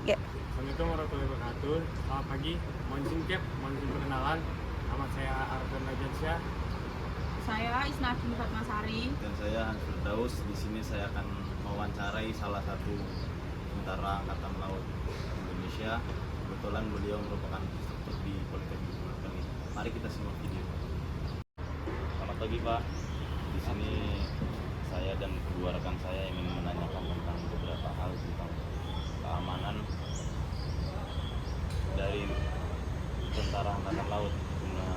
Ya. Assalamualaikum warahmatullahi wabarakatuh. Selamat pagi. Mohon izin Cap, mohon izin perkenalan. Nama saya Arfan Najansyah. Saya Isnadi Fatmasari. Dan saya Hans Firdaus. Di sini saya akan mewawancarai salah satu tentara Angkatan Laut Indonesia. Kebetulan beliau merupakan instruktur di Politeknik Makassar. Mari kita simak video. Selamat pagi Pak. Di sini saya dan kedua rekan saya ingin menanyakan tentang beberapa hal tentang keamanan dari tentara Angkatan Laut guna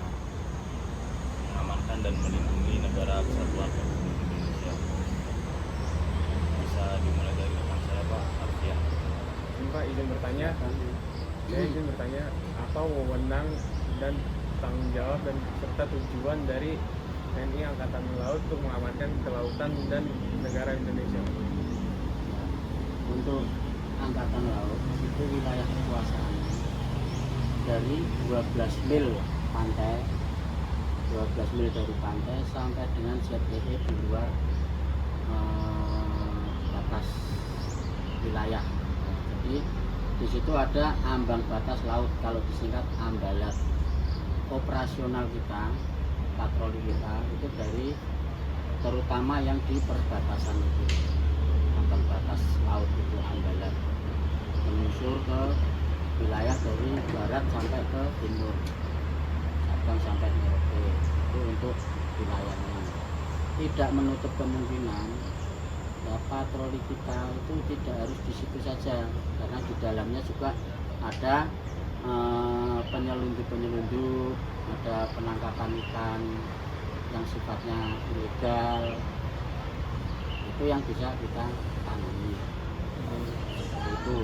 mengamankan dan melindungi negara kesatuan Republik Indonesia. Bisa dimulai dari rekan saya Pak Arfian. Pak izin bertanya. Saya izin bertanya, apa wewenang dan tanggung jawab dan serta tujuan dari TNI Angkatan Laut untuk mengamankan kelautan dan negara Indonesia? Untuk Angkatan Laut itu wilayah kekuasaan dari 12 mil pantai, 12 mil dari pantai sampai dengan ZEE di luar batas wilayah. Jadi di situ ada ambang batas laut, kalau disingkat AMBALAT. Operasional kita, patroli kita itu dari terutama yang di perbatasan itu, ambang batas laut itu AMBALAT, menyusur ke wilayah dari barat sampai ke timur, Sabang sampai Merauke. Itu untuk wilayahnya. Tidak menutup kemungkinan ya, patroli kita itu tidak harus di situ saja, karena di dalamnya juga ada penyelundup, ada penangkapan ikan yang sifatnya ilegal, itu yang bisa kita tangani. Seperti itu.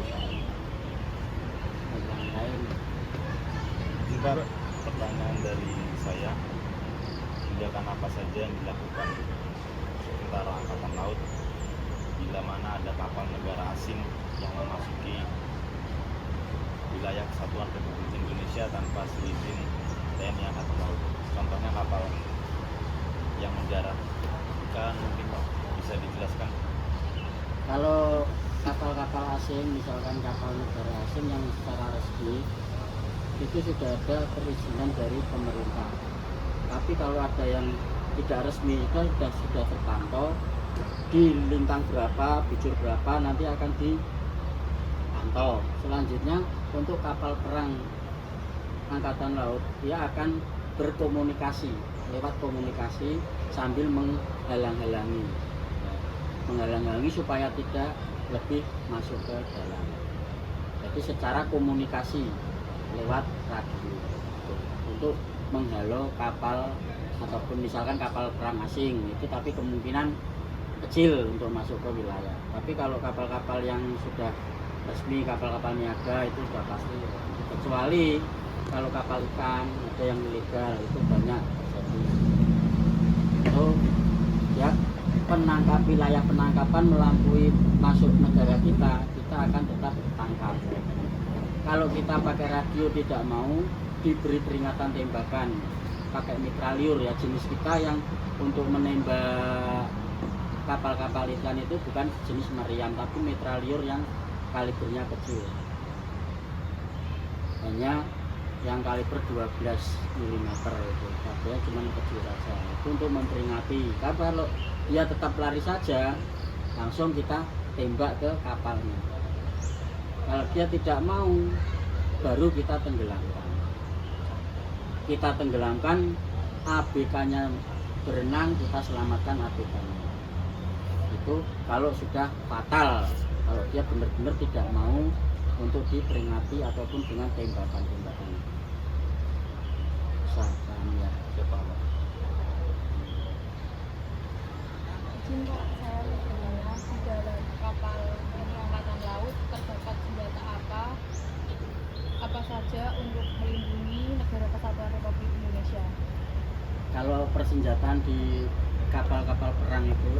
Yang lain, Juga pertanyaan dari saya, tindakan apa saja yang dilakukan tentara Angkatan Laut bila mana ada kapal negara asing yang memasuki wilayah kesatuan Republik Indonesia tanpa seizin TNI Angkatan Laut. Contohnya kapal yang menjarah ikan, mungkin Pak bisa dijelaskan. kalau kapal-kapal asing, misalkan kapal negara asing yang secara resmi itu sudah ada perizinan dari pemerintah. Tapi kalau ada yang tidak resmi itu sudah terpantau di lintang berapa, bujur berapa, nanti akan dipantau. Selanjutnya untuk kapal perang Angkatan Laut, dia akan berkomunikasi lewat komunikasi sambil menghalang-halangi supaya tidak lebih masuk ke dalam. Jadi secara komunikasi lewat radio untuk menghalau kapal ataupun misalkan kapal perang asing itu, tapi kemungkinan kecil untuk masuk ke wilayah. Tapi kalau kapal-kapal yang sudah resmi, kapal-kapal niaga itu sudah pasti, kecuali kalau kapal ikan ada yang ilegal, itu banyak terjadi. Itu ya, wilayah penangkapan melampaui masuk negara kita akan tetap tangkap. Kalau kita pakai radio tidak mau, diberi peringatan tembakan pakai mitraliur ya, jenis kita yang untuk menembak kapal-kapal ikan itu bukan jenis meriam, tapi mitraliur yang kalibernya kecil, hanya yang kaliber 12 mm itu, artinya cuma kecil saja. Itu untuk memperingati. Kalau dia tetap lari saja, langsung kita tembak ke kapalnya. Kalau dia tidak mau, baru kita tenggelamkan. Kita tenggelamkan, ABK-nya berenang, kita selamatkan ABK-nya. Itu kalau sudah fatal, kalau dia benar-benar tidak mau untuk diperingati ataupun dengan tembakan-tembakan. Paham ya? Siapa Pak? Izin Pak, saya bertanya, di dalam kapal Angkatan Laut terdapat senjata apa saja untuk melindungi negara kesatuan Republik Indonesia? Kalau persenjataan di kapal-kapal perang itu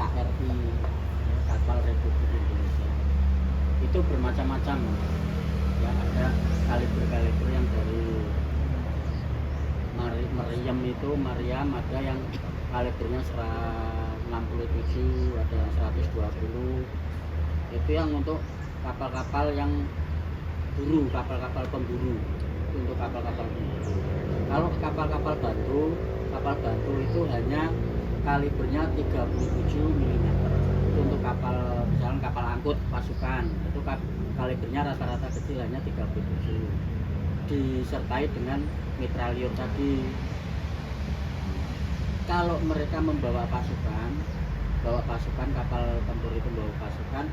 KRI, kapal Republik Indonesia, itu bermacam-macam ya. Ada kaliber yang dari meriam itu, ada yang kalibernya 167, ada yang 120. Itu yang untuk kapal-kapal yang buru, kapal-kapal pemburu, untuk kapal-kapal pemburu. Kalau kapal bantu itu hanya kalibernya 37 mm. Itu untuk kapal, misalnya kapal angkut pasukan, itu kalibernya rata-rata kecil hanya 37, disertai dengan mitraliur tadi. Kalau mereka membawa pasukan, kapal tempur itu membawa pasukan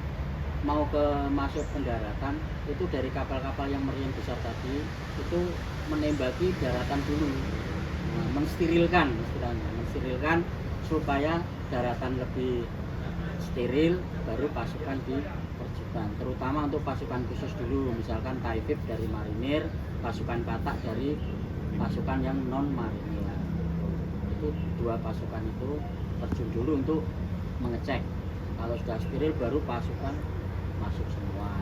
mau masuk pendaratan, itu dari kapal-kapal yang meriam besar tadi itu menembaki daratan dulu, mensterilkan supaya daratan lebih steril, baru pasukan diterjunkan. Terutama untuk pasukan khusus dulu, misalkan Taifib dari marinir, pasukan Batak dari pasukan yang non marinir. Itu dua pasukan itu terjun dulu untuk mengecek. Kalau sudah steril baru pasukan masuk semua.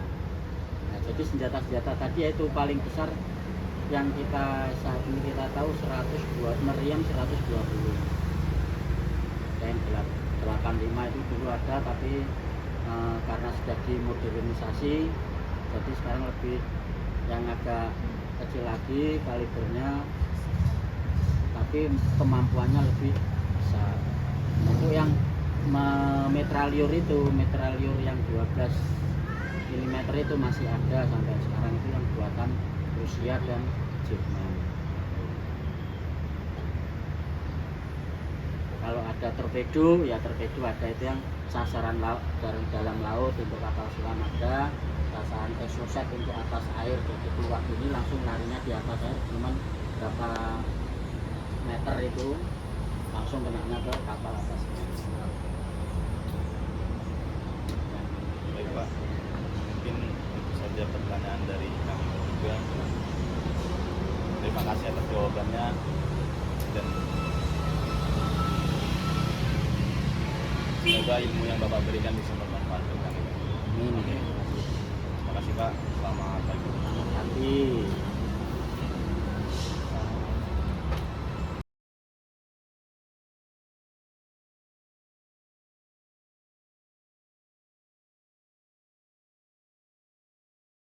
Nah, jadi senjata-senjata tadi yaitu paling besar yang kita saat ini kita tahu 102 meriam 120. Dan 85 itu dulu ada, tapi karena sudah dimodernisasi, jadi sekarang lebih yang agak kecil lagi kalibernya, tapi kemampuannya lebih besar. Untuk yang mitraliur yang 12 mm itu masih ada sampai sekarang, itu yang buatan Rusia dan Jerman. Kalau ada torpedo, ya torpedo ada, itu yang sasaran laut, dari dalam laut untuk kapal selam ada, sasaran exocet untuk atas air, jadi keluar ini langsung larinya di atas air, cuman berapa meter itu langsung kenanya ke kapal atas. Baik Pak, mungkin itu saja pertanyaan dari kami juga. Terima kasih atas jawabannya, dan semoga ilmu yang Bapak berikan bisa bermanfaat untuk kami. Amin. Terima kasih Pak.